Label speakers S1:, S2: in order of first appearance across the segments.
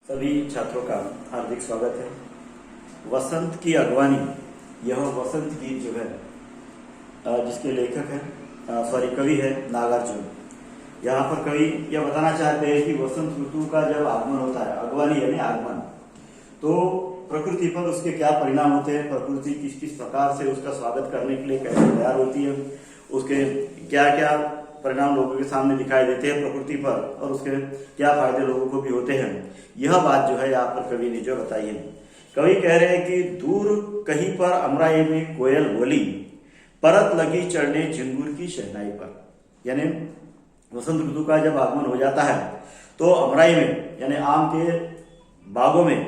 S1: सभी छात्रों का हार्दिक स्वागत है। वसंत की अगवानी, यह वसंत गीत जो है जिसके लेखक हैं कवि है नागार्जुन। यहाँ पर कवि यह बताना चाहते हैं कि वसंत ऋतु का जब आगमन होता है, अगवानी यानी आगमन, तो प्रकृति पर उसके क्या परिणाम होते हैं, प्रकृति किस किस प्रकार से उसका स्वागत करने के लिए कैसे तैयार होती है, उसके क्या क्या परिणाम लोगों के सामने दिखाई देते हैं प्रकृति पर और उसके क्या फायदे लोगों को भी होते हैं। यह बात जो है यहाँ पर कवि ने जो बताई है। कवि कह रहे हैं कि दूर कहीं पर अमराई में कोयल बोली, परत लगी चढ़ने झिंगुर की शहनाई पर। यानी वसंत ऋतु का जब आगमन हो जाता है तो अमराई में यानी आम के बागों में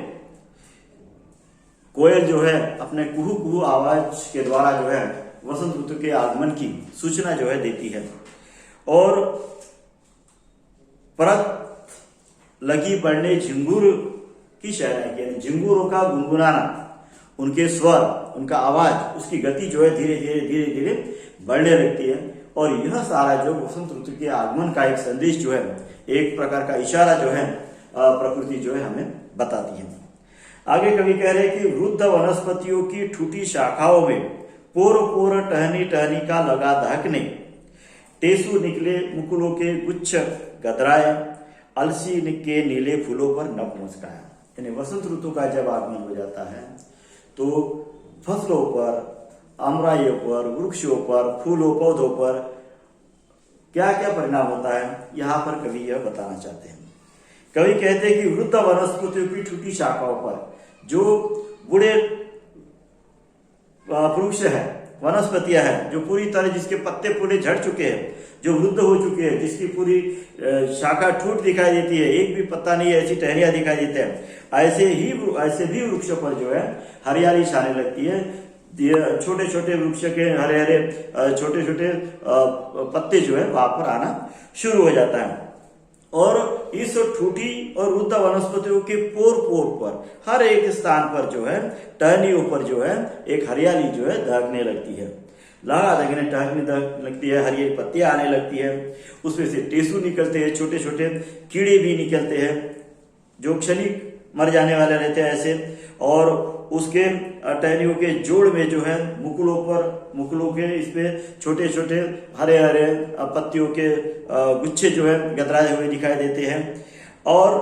S1: कोयल जो है अपने कुहू कुहू आवाज के द्वारा जो है वसंत ऋतु के आगमन की सूचना जो है देती है। और परत लगी बढ़ने झिंगुर की शहनाई, यानी झिंगुरों का गुनगुनाना, उनके स्वर, उनका आवाज, उसकी गति जो है धीरे धीरे धीरे धीरे बढ़ने लगती है। और यह सारा जो वसंत ऋतु के आगमन का एक संदेश जो है, एक प्रकार का इशारा जो है प्रकृति जो है हमें बताती है। आगे कवि कह रहे हैं कि वृद्ध वनस्पतियों की ठूठी शाखाओं में पोर पोर टहनी टहनी का लगा दहकने, टेसू निकले मुकुलों के गुच्छ गदराए, अलसी के नीले फूलों पर नभ मुस्काया। यानी वसंत ऋतु का जब आगमन हो जाता है तो फसलों पर, अमराइयों पर, वृक्षों पर, फूलों पौधों पर क्या क्या परिणाम होता है, यहाँ पर कवि यह बताना चाहते हैं। कवि कहते हैं कि वृद्ध वनस्पतियों की ठूठी शाखाओं पर, जो बूढ़े वृक्ष है, वनस्पतियां हैं, जो पूरी तरह जिसके पत्ते पूरे झड़ चुके हैं, जो वृद्ध हो चुके हैं, जिसकी पूरी शाखा ठूट दिखाई देती है, एक भी पत्ता नहीं, ऐसी टहनियां दिखाई देते हैं, ऐसे भी वृक्षों पर जो है हरियाली छाने लगती है। छोटे छोटे वृक्ष के हरे हरे छोटे छोटे पत्ते जो है वहां पर आना शुरू हो जाता है। और इस ठूठी और वृद्ध वनस्पतियों के पोर पोर पर, हर एक स्थान पर जो है टहनियों पर जो है एक हरियाली जो है दहकने लगती है, लगा दहकने टहकने लगती है, हरी हरी पत्तियां आने लगती है, उसमें से टेसू निकलते हैं, छोटे छोटे कीड़े भी निकलते हैं जो क्षणिक मर जाने वाले रहते हैं ऐसे। और उसके टहनियों के जोड़ में जो है मुकुलों के इसपे छोटे छोटे हरे हरे पत्तियों के गुच्छे जो है गदराए हुए दिखाई देते हैं। और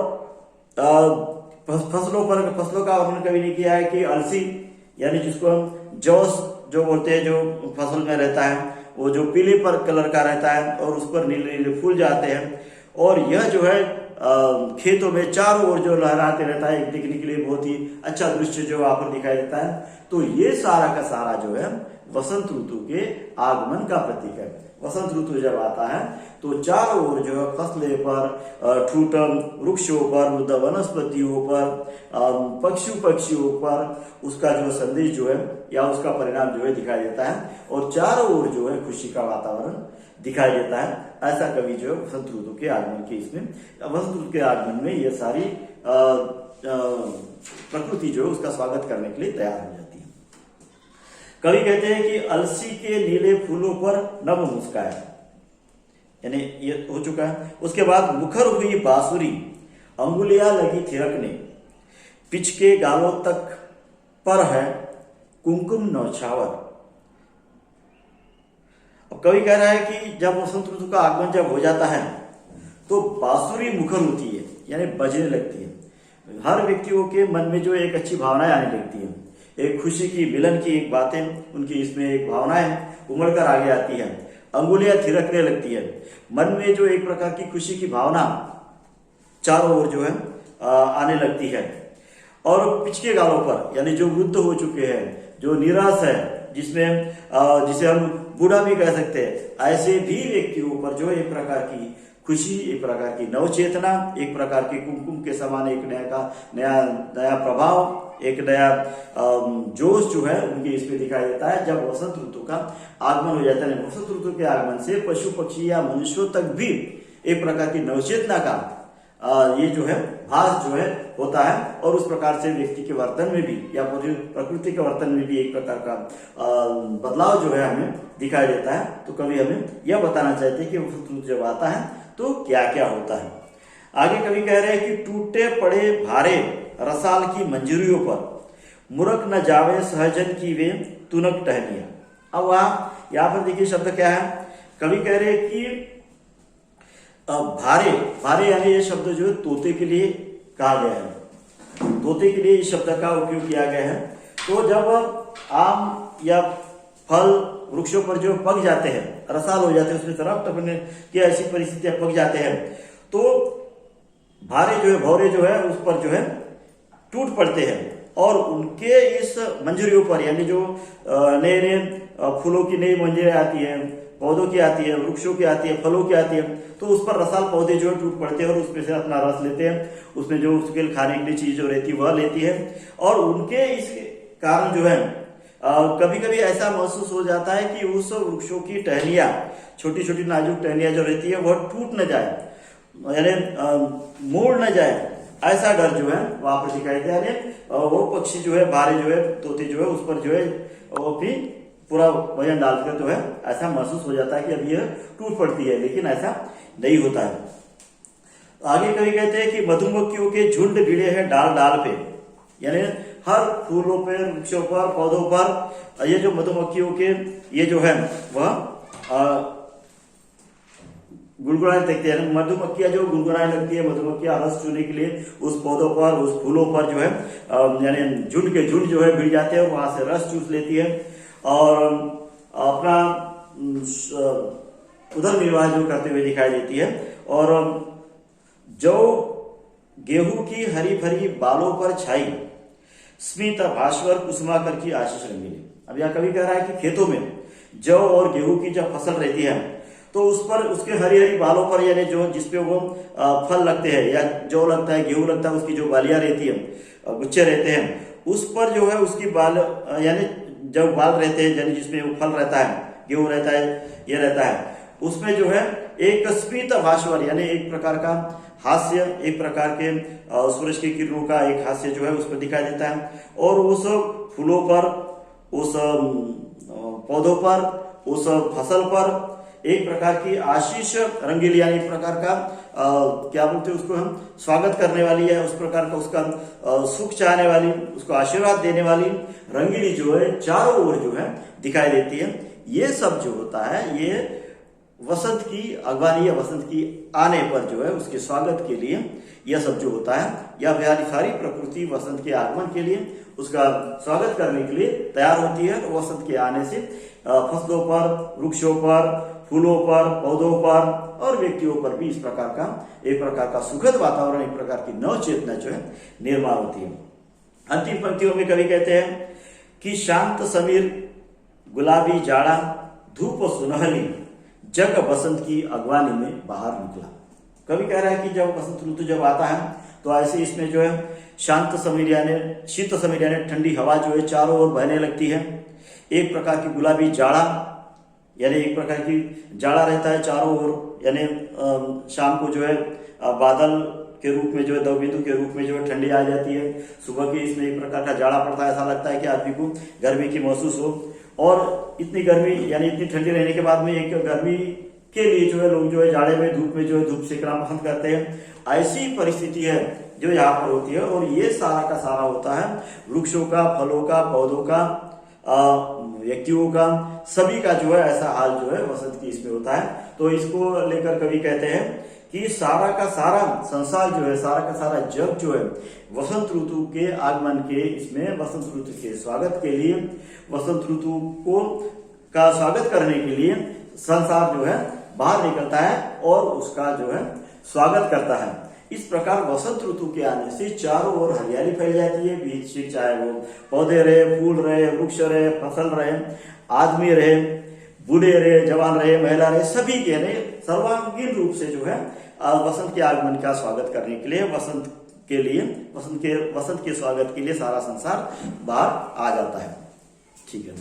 S1: फसलों का वर्णन कवि ने किया है कि अलसी, यानी जिसको हम जौस जो बोलते हैं, जो फसल में रहता है, वो जो पीले पर कलर का रहता है और उस पर नीले नीले फूल जाते हैं। और यह जो है खेतों में चारों ओर जो लहराते रहता है, एक देखने के लिए बहुत ही अच्छा दृश्य जो वहां पर दिखाई देता है। तो ये सारा का सारा जो है वसंत ऋतु के आगमन का प्रतीक है। वसंत ऋतु जब आता है तो चारों ओर जो है फसलें पर, ठूठम वृक्षों पर, वृद्ध वनस्पतियों पर, पक्षियों पर उसका जो संदेश जो है या उसका परिणाम जो है दिखाई देता है। और चारों ओर जो है खुशी का वातावरण दिखाई देता है। ऐसा कवि जो है वसंत ऋतु के आगमन के वसंत ऋतु के आगमन में यह सारी प्रकृति जो है उसका स्वागत करने के लिए तैयार हो जाती है। कवि कहते हैं कि अलसी के नीले फूलों पर नभ मुस्काया, यानी ये हो चुका है। उसके बाद मुखर हुई बांसुरी, अंगुलियां लगी थिरकने, पिचके गालों तक पर है कुमकुम नौछावर। अब कवि कह रहा है कि जब वसंत ऋतु का आगमन जब हो जाता है तो बांसुरी मुखर होती है, यानी बजने लगती है। हर व्यक्तियों के मन में जो एक अच्छी भावनाएं आने लगती है, एक खुशी की, मिलन की एक बातें उनकी इसमें एक भावनाएं उमड़ कर आगे आती है। अंगुलियां थिरकने लगती है, मन में जो एक प्रकार की खुशी की भावना चारों ओर जो है आने लगती है। और पिचके गालों पर, यानी जो वृद्ध हो चुके हैं, जो निराश है, जिसे हम बूढ़ा भी कह सकते हैं, ऐसे भी व्यक्तियों पर जो एक प्रकार की खुशी, एक प्रकार की नवचेतना, एक प्रकार के कुमकुम के समान एक नया प्रभाव, एक नया जोश जो है उनके इसमें दिखाई देता है जब वसंत ऋतु का आगमन हो जाता है। वसंत ऋतु के आगमन से पशु पक्षी या मनुष्यों तक भी एक प्रकार की नवचेतना का ये जो है भास जो है होता है। और उस प्रकार से व्यक्ति के वर्तन में भी या पूरी प्रकृति के वर्तन में भी एक प्रकार का बदलाव जो है हमें दिखाई देता है। तो कवि हमें यह बताना चाहते हैं कि वसंत ऋतु जब आता है तो क्या क्या होता है। आगे कवि कह रहे हैं कि टूटे पड़े भारे रसाल की मंजूरियों पर मुरक न जावे सहजन की वे तुनक टहनिया। अब वहां यहाँ पर देखिए शब्द क्या है, कवि कह रहे हैं कि भारे भारे यानी ये शब्द जो है तोते के लिए कहा गया है, तोते के लिए इस शब्द का उपयोग किया गया है। तो जब आम या फल वृक्षों पर जो पक जाते हैं, रसाल हो जाते हैं, उसमें तरफ टपकने की ऐसी परिस्थितियां पक जाते हैं, तो भारे जो है भौरे जो है उस पर जो है टूट पड़ते हैं और उनके इस मंजरियों पर यानी जो नए नए फूलों की नई मंजरें आती हैं, पौधों की आती है, वृक्षों की आती है, फलों की आती है, तो उस पर रसाल पौधे जो है टूट पड़ते हैं और उसमें से अपना रस लेते हैं, उसमें जो उसके खाने के लिए चीज जो रहती है वह लेती है। और उनके इस कारण जो है कभी कभी ऐसा महसूस हो जाता है कि उस वृक्षों की टहनियां, छोटी छोटी नाजुक टहनियां जो रहती है वह टूट न जाए, यानी मोड़ न जाए, ऐसा डर जो है वहां पर दिखाई दे। यानी वो पक्षी जो है, भारे जो है, तोते जो है, उस पर जो है वो भी पूरा वजन डालकर जो है ऐसा महसूस हो जाता है कि अब यह टूट पड़ती है, लेकिन ऐसा नहीं होता है। आगे कवि कहते हैं कि मधुमक्खियों के झुंड भिड़े हैं डाल डाल पे, यानी हर फूलों पे, वृक्षों पर, पौधों पर ये जो मधुमक्खियों के ये जो है वह गुड़गुड़ाने लगती है। मधुमक्खियां जो गुड़गुड़ाने लगती है, मधुमक्खियां रस चूने के लिए उस पौधों पर, उस फूलों पर जो है यानी झुंड के झुंड जो है भिड़ जाते हैं और वहां से रस चूस लेती है और अपना उधर निर्वाह जो करते हुए दिखाई देती है। और जो गेहूं की हरी भरी बालों पर छाई स्मित भास्वर कुसुमाकर की आशीष रंगीली। अब यह कवि कह रहा है कि खेतों में जौ और गेहूं की जब फसल रहती है तो उस पर उसके हरी हरी बालों पर, यानी जो जिसपे वो फल लगते हैं या जौ लगता है, गेहूं लगता है, उसकी जो बालियां रहती है, गुच्छे रहते हैं, उस पर जो है उसकी बाल यानी जब बाल रहते हैं, यानी जिसमें वो फल रहता है, गेहूं रहता है, ये रहता है, उसमें जो है एक स्मित भास्वर यानी एक प्रकार का हास्य, एक प्रकार के सूरज की किरणों का एक हास्य जो है उस पर दिखाई देता है। और उस फूलों पर, उस पौधों पर, उस फसल पर एक प्रकार की आशीष रंगीली, यानी एक प्रकार का क्या बोलते हैं उसको हम, स्वागत करने वाली है, उस प्रकार का उसका सुख चाहने वाली, उसको आशीर्वाद देने वाली रंगीली जो है चारों ओर जो है दिखाई देती है। ये सब जो होता है ये वसंत की अगवानी या वसंत की आने पर जो है उसके स्वागत के लिए यह सब जो होता है, यह सारी प्रकृति वसंत के आगमन के लिए उसका स्वागत करने के लिए तैयार होती है। तो वसंत के आने से फसलों पर, वृक्षों पर, फूलों पर, पौधों पर और व्यक्तियों पर भी इस प्रकार का एक प्रकार का सुखद वातावरण, एक प्रकार की नव चेतना जो है निर्माण होती है। अंतिम पंक्तियों में कवि कहते हैं कि शांत समीर गुलाबी जाड़ा धूप सुनहली जग बसंत की अगवानी में बाहर निकला। कवि कह रहा है कि जब बसंत ऋतु जब आता है तो ऐसे इसमें जो है शांत समीर यानी शीत समीर यानी ठंडी हवा जो है चारों ओर बहने लगती है। एक प्रकार की गुलाबी जाड़ा यानी एक प्रकार की जाड़ा रहता है चारों ओर, यानी शाम को जो है बादल के रूप में जो है दवबिंदु के रूप में जो है ठंडी आ जाती है। सुबह की इसमें एक प्रकार का जाड़ा पड़ता है, ऐसा लगता है कि आदमी को गर्मी की महसूस हो। और इतनी गर्मी यानी इतनी ठंडी रहने के बाद में एक गर्मी के लिए जो है लोग जो है जाड़े में धूप में जो है धूप सेकना पसंद करते हैं। ऐसी परिस्थिति है जो यहाँ पर होती है और ये सारा का सारा होता है वृक्षों का, फलों का, पौधों का, व्यक्तियों का, सभी का जो है ऐसा हाल जो है वसंत की इसमें होता है। तो इसको लेकर कवि कहते हैं कि सारा का सारा संसार जो है, सारा का सारा जग जो है वसंत ऋतु के आगमन के, इसमें वसंत ऋतु के स्वागत के लिए, वसंत ऋतु को का स्वागत करने के लिए संसार जो है बाहर निकलता है और उसका जो है स्वागत करता है। इस प्रकार वसंत ऋतु के आने से चारों ओर हरियाली फैल जाती है। बीच से चाहे वो पौधे रहे, फूल रहे, वृक्ष रहे, फसल रहे, आदमी रहे, बूढ़े रहे, जवान रहे, महिला रहे, सभी के ने सर्वांगीण रूप से जो है वसंत के आगमन का स्वागत करने के लिए, वसंत के स्वागत के लिए सारा संसार बाहर आ जाता है। ठीक है।